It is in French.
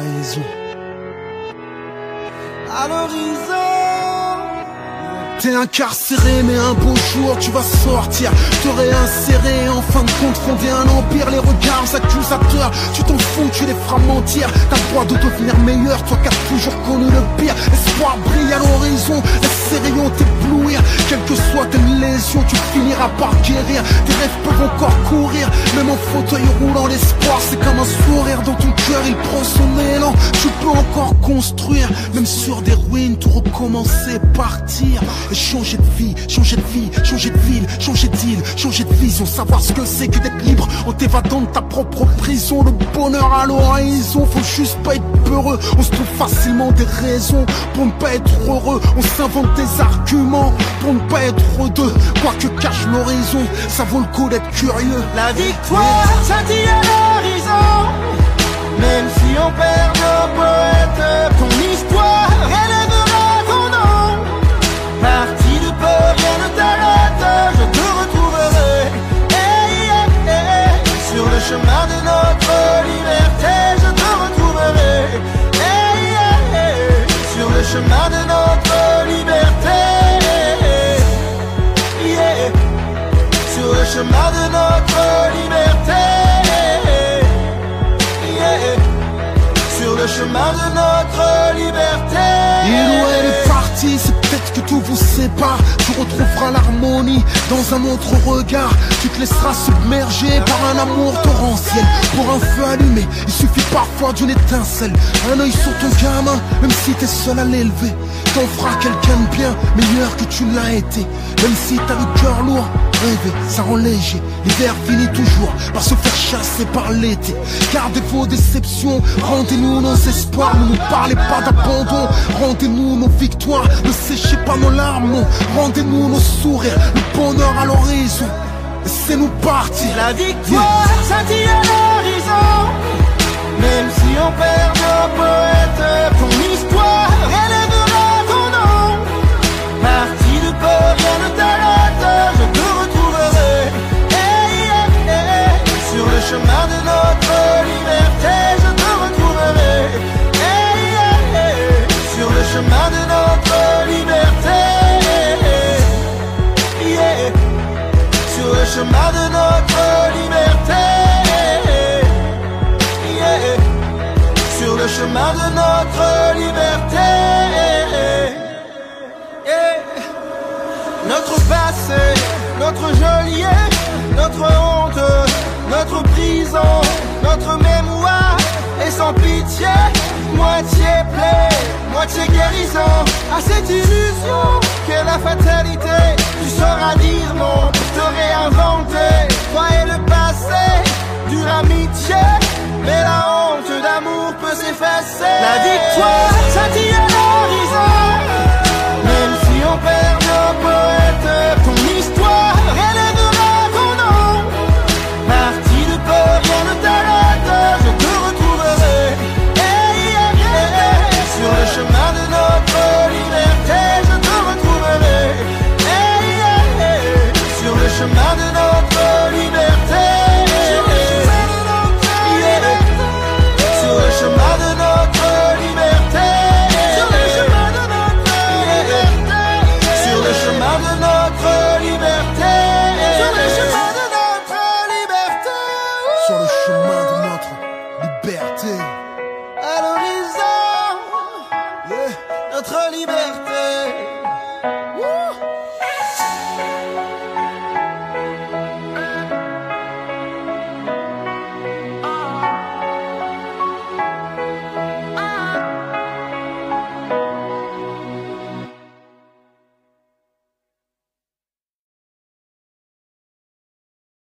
l'horizon. À l'horizon. T'es incarcéré mais un beau jour tu vas sortir. Te réinsérer, en fin de compte fonder un empire. Les regards accusateurs, tu t'en fous, tu les feras mentir. T'as le droit de devenir meilleur, toi qui as toujours connu le pire. Espoir brille à l'horizon, laisse ces rayons t'éblouir. Quelles que soient tes lésions, tu finiras par guérir. Tes rêves peuvent encore courir, même en fauteuil roulant. L'espoir c'est comme un sourire dans ton cœur, il prend son élan. Tu peux encore construire, même sur des ruines, tout recommencer, partir. Et changer de vie, changer de vie, changer de ville, changer d'île, changer de vision. Savoir ce que c'est que d'être libre en t'évadant de ta propre prison. Le bonheur à l'horizon, faut juste pas être peureux. On se trouve facilement des raisons pour ne pas être heureux. On s'invente des arguments pour ne pas être deux. Quoi que cache l'horizon, ça vaut le coup d'être curieux. La victoire scintille à l'horizon, même si on perd nos poètes. Ton histoire élèvera ton nom. Parti de peu, rien ne t'arrête. Je te retrouverai sur le chemin de notre liberté. Je te retrouverai sur le chemin de notre liberté. Sur le chemin de notre liberté. Sur le chemin de notre liberté. Et où elle est partie, c'est peut-être que tout vous sépare. Tu retrouveras l'harmonie dans un autre regard. Tu te laisseras submerger par un amour torrentiel. Pour un feu allumé, il suffit parfois d'une étincelle. Un œil sur ton gamin, même si t'es seul à l'élever. T'en feras quelqu'un de bien, meilleur que tu l'as été. Même si t'as le cœur lourd, rêver, ça rend léger. L'hiver finit toujours par se faire chasser par l'été. Gardez vos déceptions, rendez-nous nos espoirs. Ne nous parlez pas d'abandon, rendez-nous nos victoires. Ne séchez pas nos larmes, rendez-nous nos sourires. Le bonheur à l'horizon, laissez-nous partir. La victoire scintille à l'horizon, même si on perd nos poètes. Ton histoire élèvera ton nom. Parti de peu, rien ne t'arrête. Je te retrouverai sur le chemin de notre liberté. Je te retrouverai sur le chemin de notre liberté. Sur le chemin de notre liberté. Sur le chemin de notre liberté. Notre passé, notre geôlier, notre honte, notre prison, notre mémoire est sans pitié. Moitié plaie, moitié guérison à cette illusion qu'est la fatalité. Tu sauras dire non, te réinventer. Toi et le passé, dure amitié, mais la honte d'amour peut s'effacer. La victoire scintille à l'horizon, même si on perd nos poètes. Ton histoire élèvera ton nom. Parti de peu, rien ne t'arrête. Je te retrouverai sur le chemin de notre liberté. Je te retrouverai sur le chemin de notre liberté. Sur le chemin de notre liberté. Sur le chemin de notre liberté. Sur le chemin de notre liberté. Sur le chemin de notre liberté. Sur le chemin de notre liberté. À l'horizon, notre liberté.